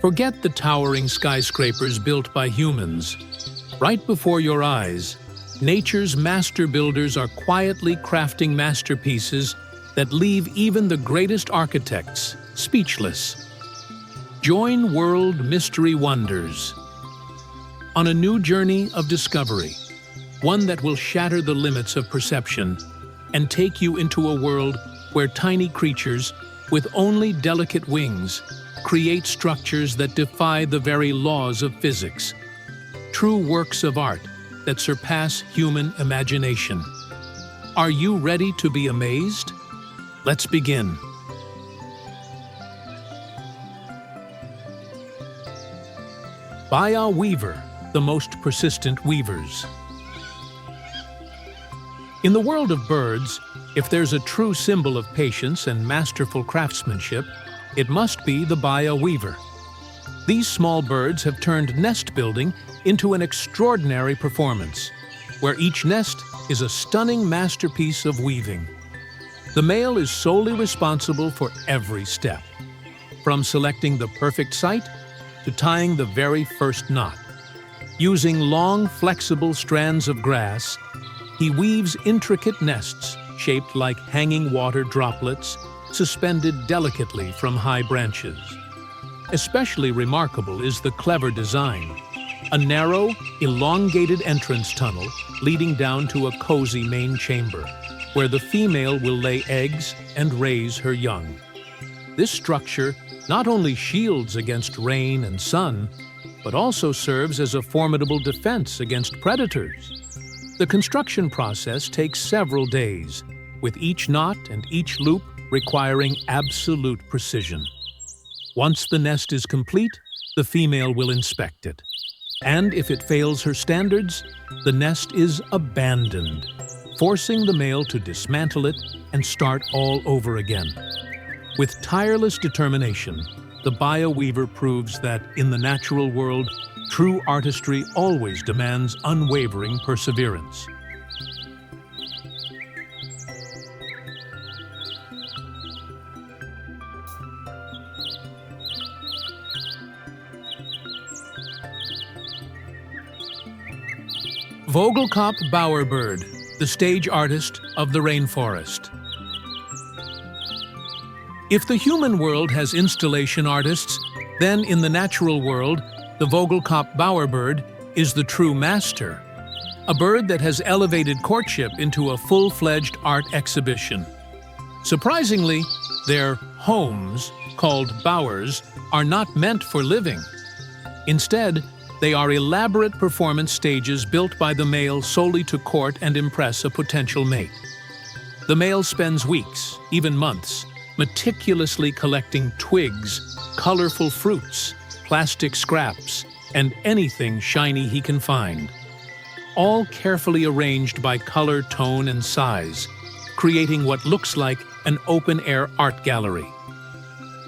Forget the towering skyscrapers built by humans. Right before your eyes, nature's master builders are quietly crafting masterpieces that leave even the greatest architects speechless. Join World Mystery Wonders on a new journey of discovery, one that will shatter the limits of perception and take you into a world where tiny creatures with only delicate wings create structures that defy the very laws of physics. True works of art that surpass human imagination. Are you ready to be amazed? Let's begin. Sociable Weaver, the most persistent weavers. In the world of birds, if there's a true symbol of patience and masterful craftsmanship, it must be the Sociable Weaver. These small birds have turned nest building into an extraordinary performance, where each nest is a stunning masterpiece of weaving. The male is solely responsible for every step, from selecting the perfect site to tying the very first knot. Using long, flexible strands of grass, he weaves intricate nests shaped like hanging water droplets suspended delicately from high branches. Especially remarkable is the clever design, a narrow, elongated entrance tunnel leading down to a cozy main chamber, where the female will lay eggs and raise her young. This structure not only shields against rain and sun, but also serves as a formidable defense against predators. The construction process takes several days, with each knot and each loop requiring absolute precision. Once the nest is complete, the female will inspect it. And if it fails her standards, the nest is abandoned, forcing the male to dismantle it and start all over again. With tireless determination, the Sociable Weaver proves that in the natural world, true artistry always demands unwavering perseverance. Vogelkop Bowerbird, the stage artist of the rainforest. If the human world has installation artists, then in the natural world, the Vogelkop Bowerbird is the true master, a bird that has elevated courtship into a full-fledged art exhibition. Surprisingly, their homes, called bowers, are not meant for living. Instead, they are elaborate performance stages built by the male solely to court and impress a potential mate. The male spends weeks, even months, meticulously collecting twigs, colorful fruits, plastic scraps, and anything shiny he can find. All carefully arranged by color, tone, and size, creating what looks like an open-air art gallery.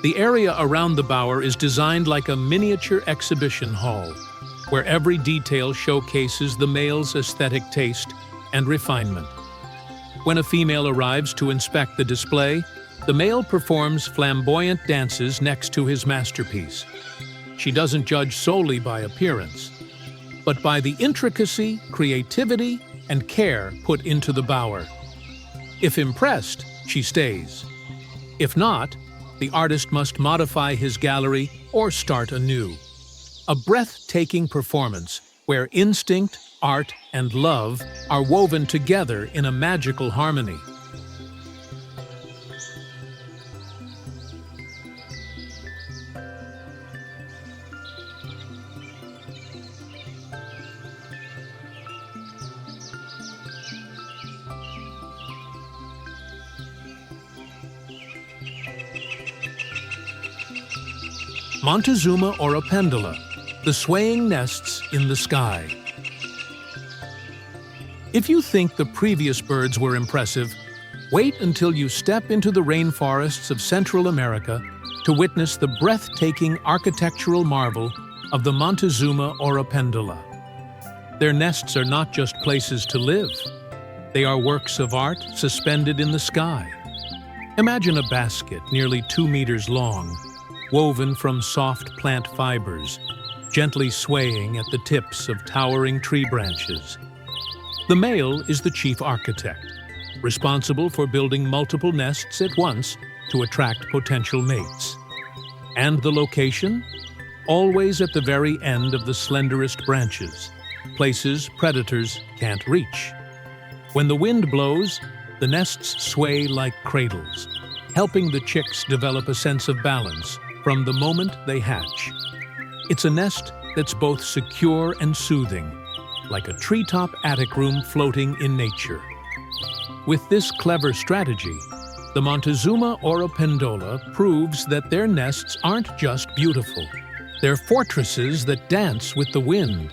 The area around the bower is designed like a miniature exhibition hall, where every detail showcases the male's aesthetic taste and refinement. When a female arrives to inspect the display, the male performs flamboyant dances next to his masterpiece. She doesn't judge solely by appearance, but by the intricacy, creativity, and care put into the bower. If impressed, she stays. If not, the artist must modify his gallery or start anew. A breathtaking performance where instinct, art, and love are woven together in a magical harmony. Montazuma or a Pendula, the swaying nests in the sky. If you think the previous birds were impressive, wait until you step into the rainforests of Central America to witness the breathtaking architectural marvel of the Montazuma or a Pendula. Their nests are not just places to live. They are works of art suspended in the sky. Imagine a basket nearly 2 meters long, woven from soft plant fibers, gently swaying at the tips of towering tree branches. The male is the chief architect, responsible for building multiple nests at once to attract potential mates. And the location? Always at the very end of the slenderest branches, places predators can't reach. When the wind blows, the nests sway like cradles, helping the chicks develop a sense of balance from the moment they hatch. It's a nest that's both secure and soothing, like a treetop attic room floating in nature. With this clever strategy, the Montazuma or a Pendula proves that their nests aren't just beautiful. They're fortresses that dance with the wind.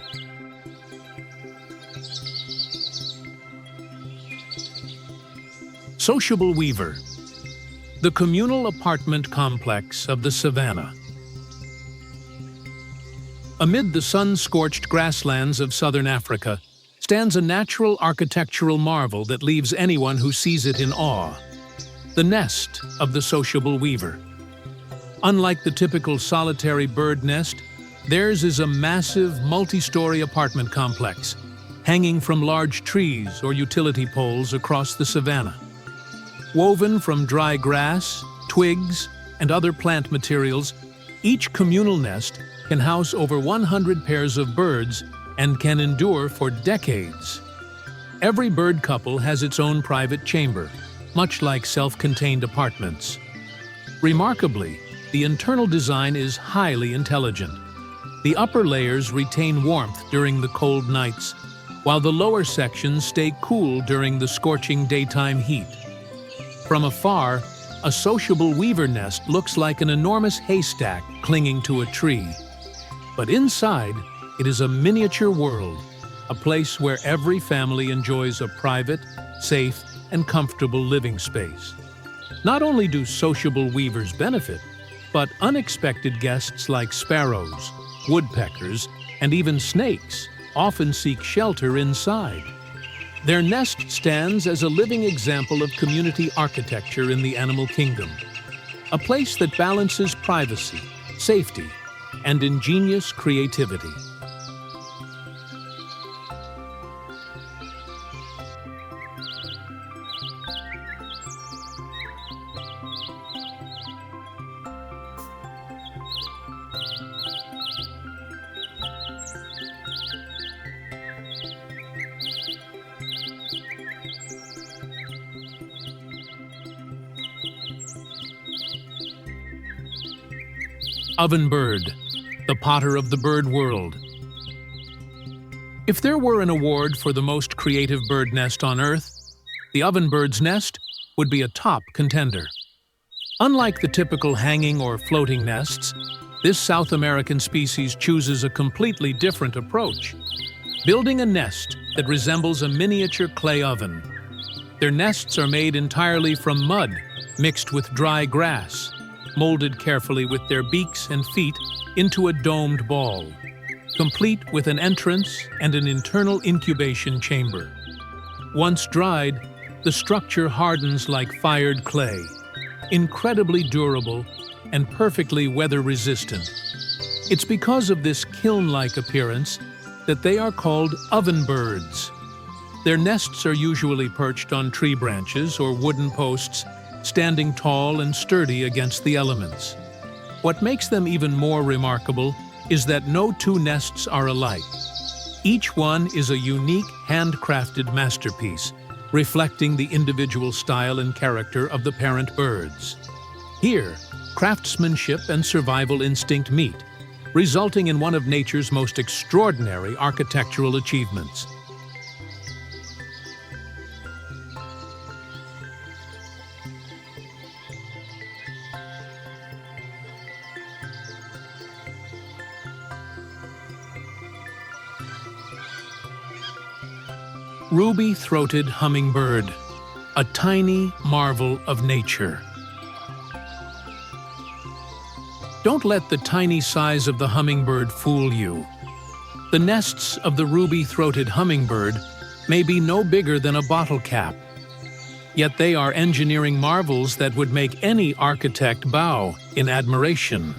Sociable Weaver, the communal apartment complex of the savannah. Amid the sun-scorched grasslands of southern Africa stands a natural architectural marvel that leaves anyone who sees it in awe: the nest of the sociable weaver. Unlike the typical solitary bird nest, theirs is a massive, multi-story apartment complex, hanging from large trees or utility poles across the savannah. Woven from dry grass, twigs, and other plant materials, each communal nest can house over 100 pairs of birds and can endure for decades. Every bird couple has its own private chamber, much like self-contained apartments. Remarkably, the internal design is highly intelligent. The upper layers retain warmth during the cold nights, while the lower sections stay cool during the scorching daytime heat. From afar, a sociable weaver nest looks like an enormous haystack clinging to a tree. But inside, it is a miniature world, a place where every family enjoys a private, safe, and comfortable living space. Not only do sociable weavers benefit, but unexpected guests like sparrows, woodpeckers, and even snakes often seek shelter inside. Their nest stands as a living example of community architecture in the animal kingdom, a place that balances privacy, safety, and ingenious creativity. Ovenbird, the potter of the bird world. If there were an award for the most creative bird nest on Earth, the ovenbird's nest would be a top contender. Unlike the typical hanging or floating nests, this South American species chooses a completely different approach, building a nest that resembles a miniature clay oven. Their nests are made entirely from mud, mixed with dry grass, molded carefully with their beaks and feet into a domed ball, complete with an entrance and an internal incubation chamber. Once dried, the structure hardens like fired clay, incredibly durable and perfectly weather-resistant. It's because of this kiln-like appearance that they are called ovenbirds. Their nests are usually perched on tree branches or wooden posts, standing tall and sturdy against the elements. What makes them even more remarkable is that no two nests are alike. Each one is a unique, handcrafted masterpiece, reflecting the individual style and character of the parent birds. Here, craftsmanship and survival instinct meet, resulting in one of nature's most extraordinary architectural achievements. Ruby-throated hummingbird, a tiny marvel of nature. Don't let the tiny size of the hummingbird fool you. The nests of the ruby-throated hummingbird may be no bigger than a bottle cap, yet they are engineering marvels that would make any architect bow in admiration.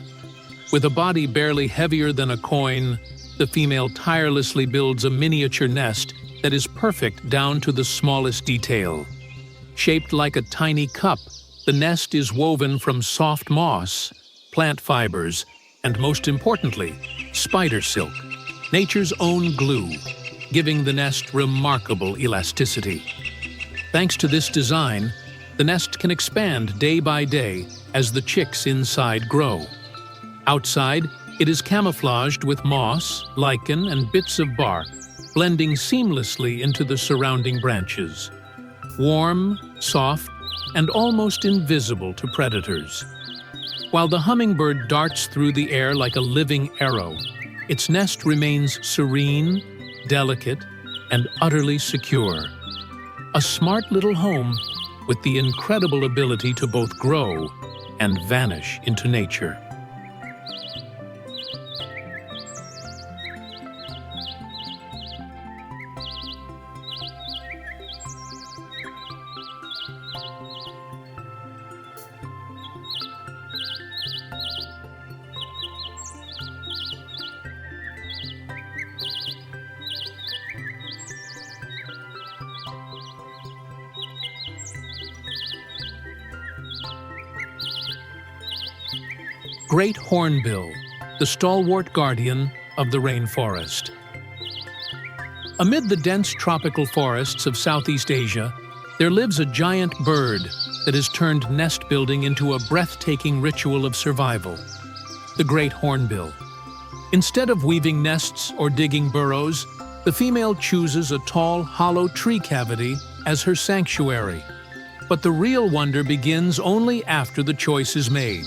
With a body barely heavier than a coin, the female tirelessly builds a miniature nest that is perfect down to the smallest detail. Shaped like a tiny cup, the nest is woven from soft moss, plant fibers, and most importantly, spider silk, nature's own glue, giving the nest remarkable elasticity. Thanks to this design, the nest can expand day by day as the chicks inside grow. Outside, it is camouflaged with moss, lichen, and bits of bark, blending seamlessly into the surrounding branches. Warm, soft, and almost invisible to predators. While the hummingbird darts through the air like a living arrow, its nest remains serene, delicate, and utterly secure. A smart little home with the incredible ability to both grow and vanish into nature. Great hornbill, the stalwart guardian of the rainforest. Amid the dense tropical forests of Southeast Asia, there lives a giant bird that has turned nest building into a breathtaking ritual of survival, the great hornbill. Instead of weaving nests or digging burrows, the female chooses a tall, hollow tree cavity as her sanctuary. But the real wonder begins only after the choice is made.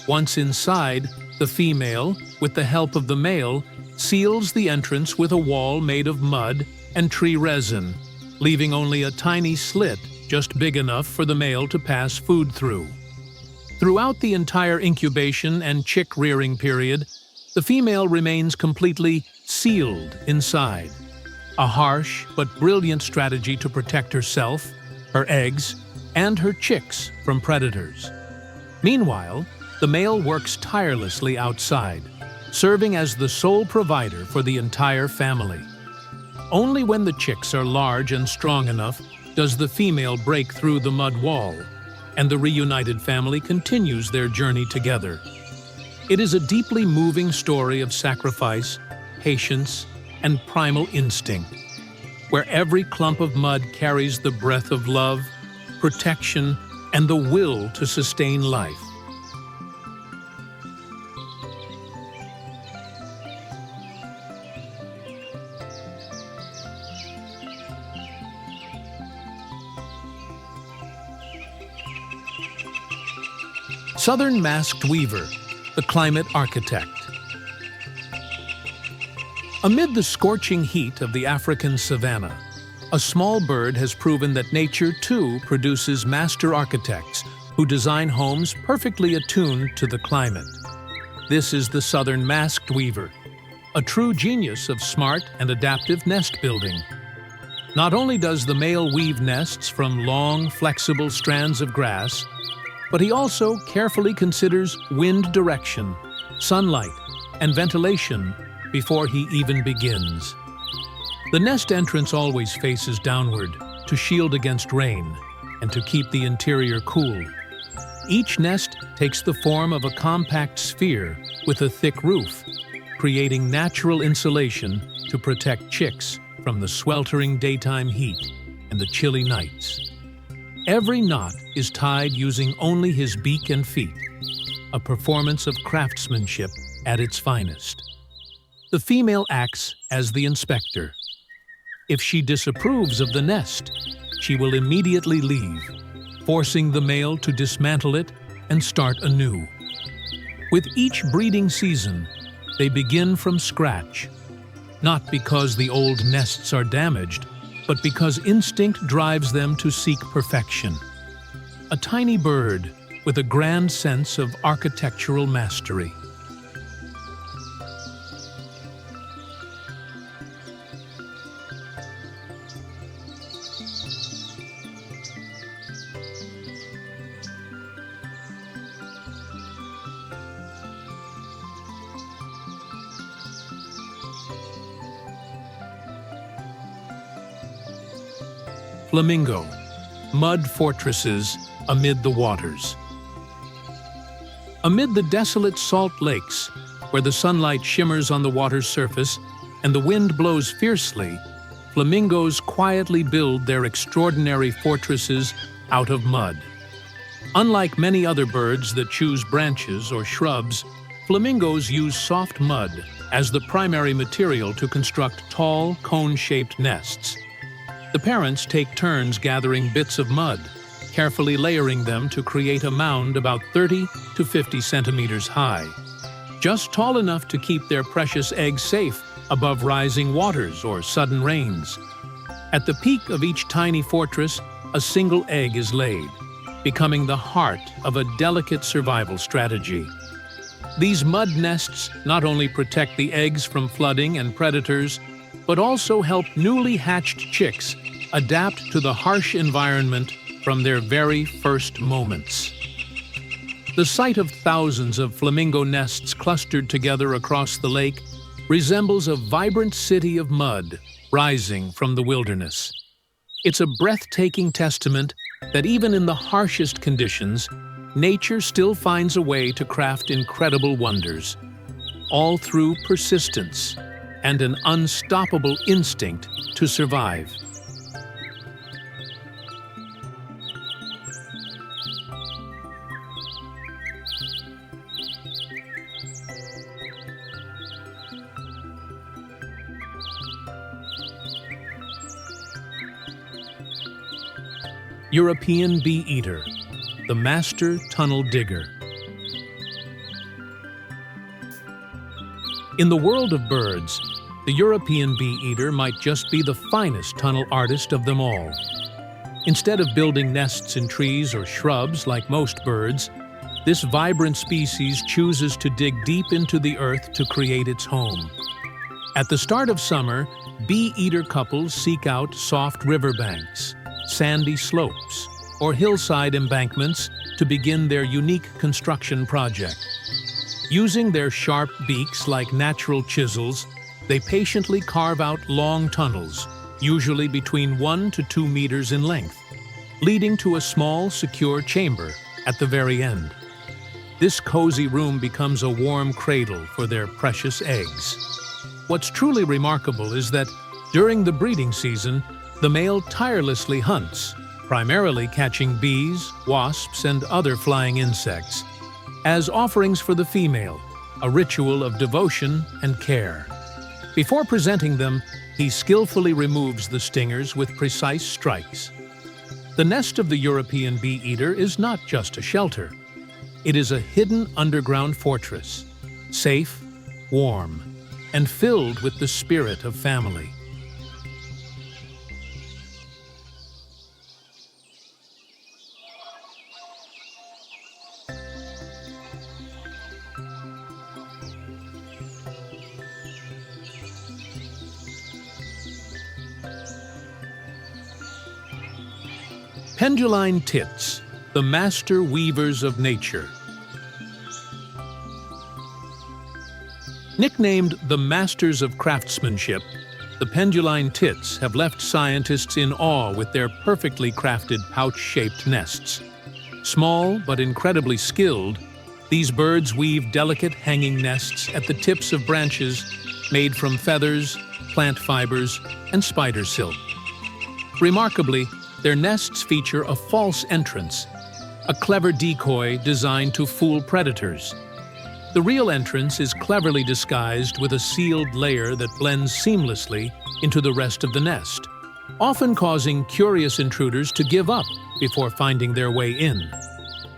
Once inside, the female, with the help of the male, seals the entrance with a wall made of mud and tree resin, leaving only a tiny slit just big enough for the male to pass food through. Throughout the entire incubation and chick rearing period, the female remains completely sealed inside, a harsh but brilliant strategy to protect herself, her eggs, and her chicks from predators. Meanwhile, the male works tirelessly outside, serving as the sole provider for the entire family. Only when the chicks are large and strong enough does the female break through the mud wall, and the reunited family continues their journey together. It is a deeply moving story of sacrifice, patience, and primal instinct, where every clump of mud carries the breath of love, protection, and the will to sustain life. Southern masked weaver, the climate architect. Amid the scorching heat of the African savanna, a small bird has proven that nature too produces master architects who design homes perfectly attuned to the climate. This is the southern masked weaver, a true genius of smart and adaptive nest building. Not only does the male weave nests from long, flexible strands of grass, but he also carefully considers wind direction, sunlight, and ventilation before he even begins. The nest entrance always faces downward to shield against rain and to keep the interior cool. Each nest takes the form of a compact sphere with a thick roof, creating natural insulation to protect chicks from the sweltering daytime heat and the chilly nights. Every knot is tied using only his beak and feet, a performance of craftsmanship at its finest. The female acts as the inspector. If she disapproves of the nest, she will immediately leave, forcing the male to dismantle it and start anew. With each breeding season, they begin from scratch, not because the old nests are damaged, but because instinct drives them to seek perfection. A tiny bird with a grand sense of architectural mastery. Flamingo, mud fortresses amid the waters. Amid the desolate salt lakes, where the sunlight shimmers on the water's surface and the wind blows fiercely, flamingos quietly build their extraordinary fortresses out of mud. Unlike many other birds that choose branches or shrubs, flamingos use soft mud as the primary material to construct tall, cone-shaped nests. The parents take turns gathering bits of mud, carefully layering them to create a mound about 30 to 50 centimeters high, just tall enough to keep their precious eggs safe above rising waters or sudden rains. At the peak of each tiny fortress, a single egg is laid, becoming the heart of a delicate survival strategy. These mud nests not only protect the eggs from flooding and predators, but also help newly hatched chicks adapt to the harsh environment from their very first moments. The sight of thousands of flamingo nests clustered together across the lake resembles a vibrant city of mud rising from the wilderness. It's a breathtaking testament that even in the harshest conditions, nature still finds a way to craft incredible wonders, all through persistence and an unstoppable instinct to survive. European Beeater, the master tunnel digger. In the world of birds, the European Beeater might just be the finest tunnel artist of them all. Instead of building nests in trees or shrubs like most birds, this vibrant species chooses to dig deep into the earth to create its home. At the start of summer, Beeater couples seek out soft riverbanks, sandy slopes, or hillside embankments to begin their unique construction project. Using their sharp beaks like natural chisels, they patiently carve out long tunnels, usually between 1 to 2 meters in length, leading to a small, secure chamber at the very end. This cozy room becomes a warm cradle for their precious eggs. What's truly remarkable is that during the breeding season, the male tirelessly hunts, primarily catching bees, wasps, and other flying insects, as offerings for the female, a ritual of devotion and care. Before presenting them, he skillfully removes the stingers with precise strikes. The nest of the European Beeater is not just a shelter. It is a hidden underground fortress, safe, warm, and filled with the spirit of family. Penduline tits, the master weavers of nature. Nicknamed the masters of craftsmanship, the Penduline tits have left scientists in awe with their perfectly crafted pouch-shaped nests. Small but incredibly skilled, these birds weave delicate hanging nests at the tips of branches made from feathers, plant fibers, and spider silk. Remarkably, their nests feature a false entrance, a clever decoy designed to fool predators. The real entrance is cleverly disguised with a sealed layer that blends seamlessly into the rest of the nest, often causing curious intruders to give up before finding their way in.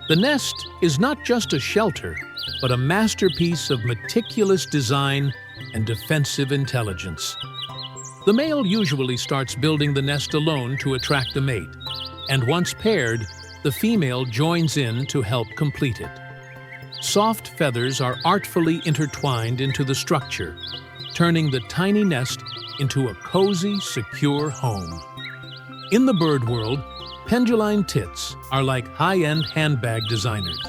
The nest is not just a shelter, but a masterpiece of meticulous design and defensive intelligence. The male usually starts building the nest alone to attract a mate, and once paired, the female joins in to help complete it. Soft feathers are artfully intertwined into the structure, turning the tiny nest into a cozy, secure home. In the bird world, Penduline tits are like high-end handbag designers,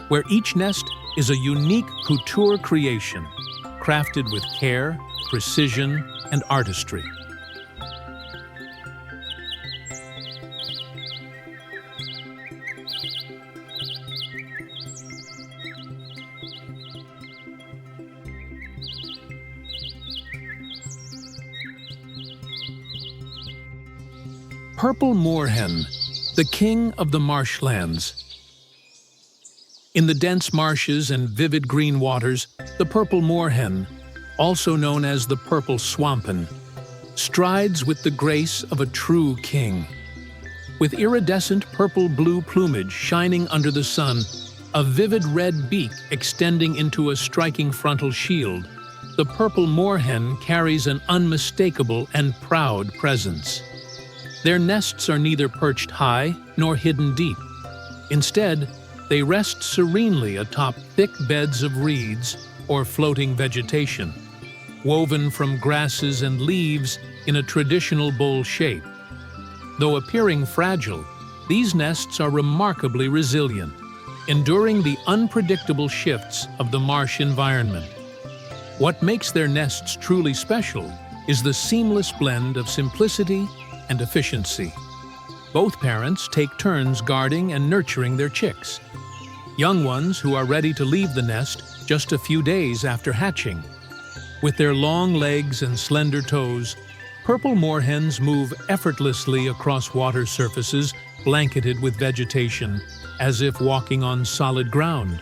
where each nest is a unique couture creation, crafted with care, precision, and artistry. purple moorhen, the king of the marshlands. In the dense marshes and vivid green waters, the purple moorhen, also known as the purple swampen, strides with the grace of a true king. With iridescent purple-blue plumage shining under the sun, a vivid red beak extending into a striking frontal shield, the purple moorhen carries an unmistakable and proud presence. Their nests are neither perched high nor hidden deep. Instead, they rest serenely atop thick beds of reeds or floating vegetation, woven from grasses and leaves in a traditional bowl shape. Though appearing fragile, these nests are remarkably resilient, enduring the unpredictable shifts of the marsh environment. What makes their nests truly special is the seamless blend of simplicity and efficiency. Both parents take turns guarding and nurturing their chicks, young ones who are ready to leave the nest just a few days after hatching. With their long legs and slender toes, purple moorhens move effortlessly across water surfaces blanketed with vegetation, as if walking on solid ground.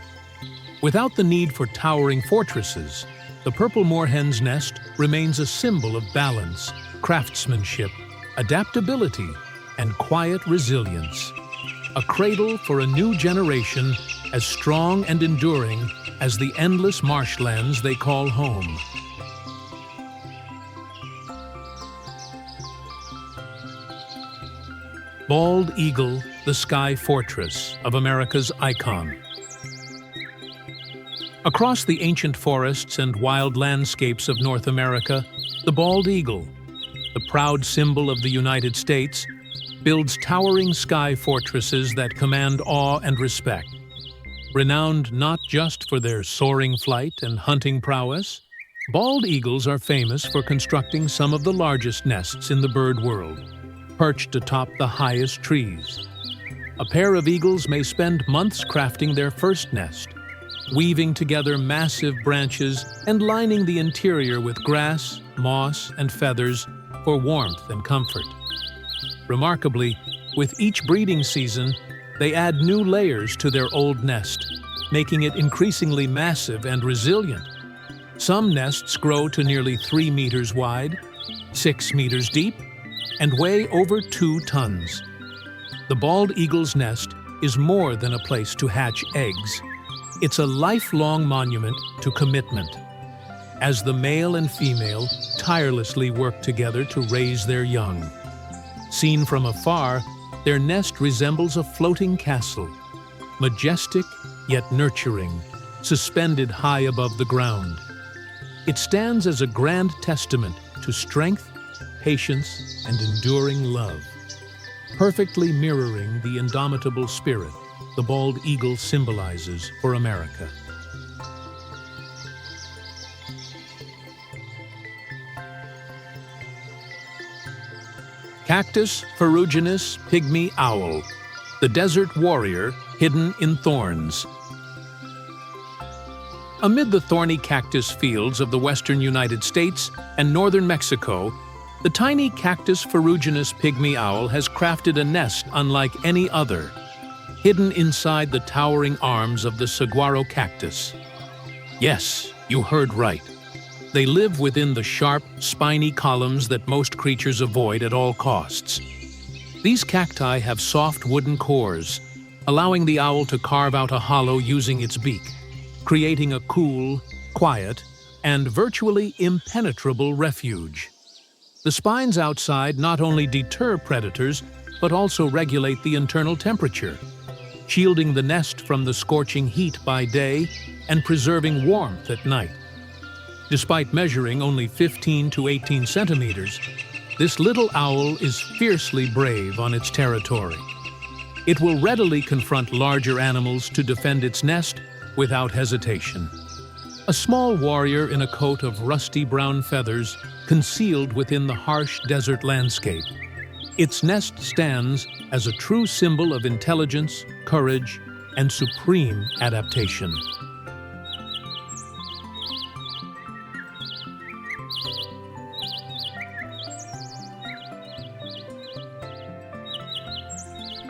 Without the need for towering fortresses, the purple moorhen's nest remains a symbol of balance, craftsmanship, adaptability, and quiet resilience. A cradle for a new generation as strong and enduring as the endless marshlands they call home. Bald eagle, the sky fortress of America's icon. Across the ancient forests and wild landscapes of North America, the bald eagle, the proud symbol of the United States, builds towering sky fortresses that command awe and respect. Renowned not just for their soaring flight and hunting prowess, bald eagles are famous for constructing some of the largest nests in the bird world, perched atop the highest trees. A pair of eagles may spend months crafting their first nest, weaving together massive branches and lining the interior with grass, moss, and feathers for warmth and comfort. Remarkably, with each breeding season, they add new layers to their old nest, making it increasingly massive and resilient. Some nests grow to nearly 3 meters wide, 6 meters deep, and weigh over 2 tons. The bald eagle's nest is more than a place to hatch eggs. It's a lifelong monument to commitment, as the male and female tirelessly work together to raise their young. Seen from afar, their nest resembles a floating castle, majestic yet nurturing, suspended high above the ground. It stands as a grand testament to strength, patience, and enduring love, perfectly mirroring the indomitable spirit the bald eagle symbolizes for America. Cactus, ferujenous, pygmy owl, the desert warrior hidden in thorns. Amid the thorny cactus fields of the western United States and northern Mexico, the tiny cactus ferujenous pygmy owl has crafted a nest unlike any other, hidden inside the towering arms of the saguaro cactus. Yes, you heard right. They live within the sharp, spiny columns that most creatures avoid at all costs. These cacti have soft wooden cores, allowing the owl to carve out a hollow using its beak, creating a cool, quiet, and virtually impenetrable refuge. The spines outside not only deter predators, but also regulate the internal temperature, shielding the nest from the scorching heat by day and preserving warmth at night. Despite measuring only 15 to 18 centimeters, this little owl is fiercely brave on its territory. It will readily confront larger animals to defend its nest without hesitation. A small warrior in a coat of rusty brown feathers concealed within the harsh desert landscape. Its nest stands as a true symbol of intelligence, courage, and supreme adaptation.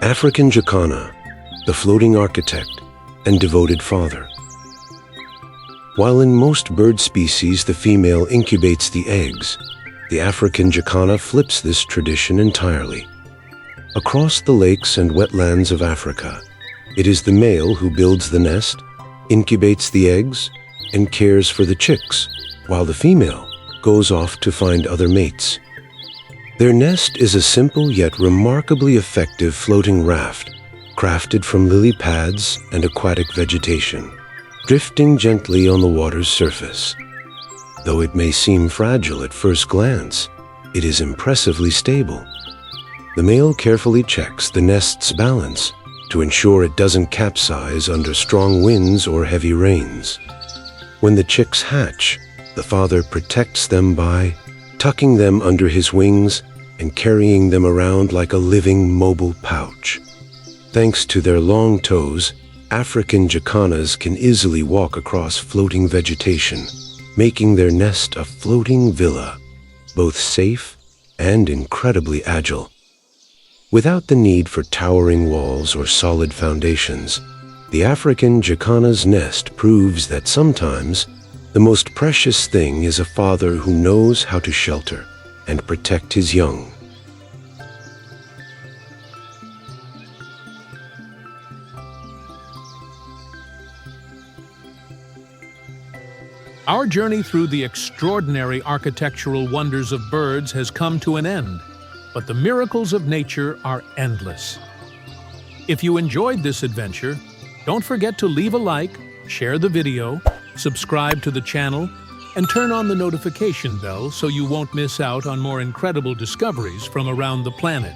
African jacana, the floating architect and devoted father. While in most bird species the female incubates the eggs, the African jacana flips this tradition entirely. Across the lakes and wetlands of Africa, it is the male who builds the nest, incubates the eggs, and cares for the chicks, while the female goes off to find other mates. Their nest is a simple yet remarkably effective floating raft, crafted from lily pads and aquatic vegetation, drifting gently on the water's surface. Though it may seem fragile at first glance, it is impressively stable. The male carefully checks the nest's balance to ensure it doesn't capsize under strong winds or heavy rains. When the chicks hatch, the father protects them by tucking them under his wings and carrying them around like a living mobile pouch. Thanks to their long toes, African jacanas can easily walk across floating vegetation, making their nest a floating villa, both safe and incredibly agile. Without the need for towering walls or solid foundations, the African jacana's nest proves that sometimes the most precious thing is a father who knows how to shelter and protect his young. Our journey through the extraordinary architectural wonders of birds has come to an end, but the miracles of nature are endless. If you enjoyed this adventure, don't forget to leave a like, share the video, subscribe to the channel, and turn on the notification bell so you won't miss out on more incredible discoveries from around the planet.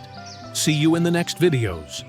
See you in the next videos.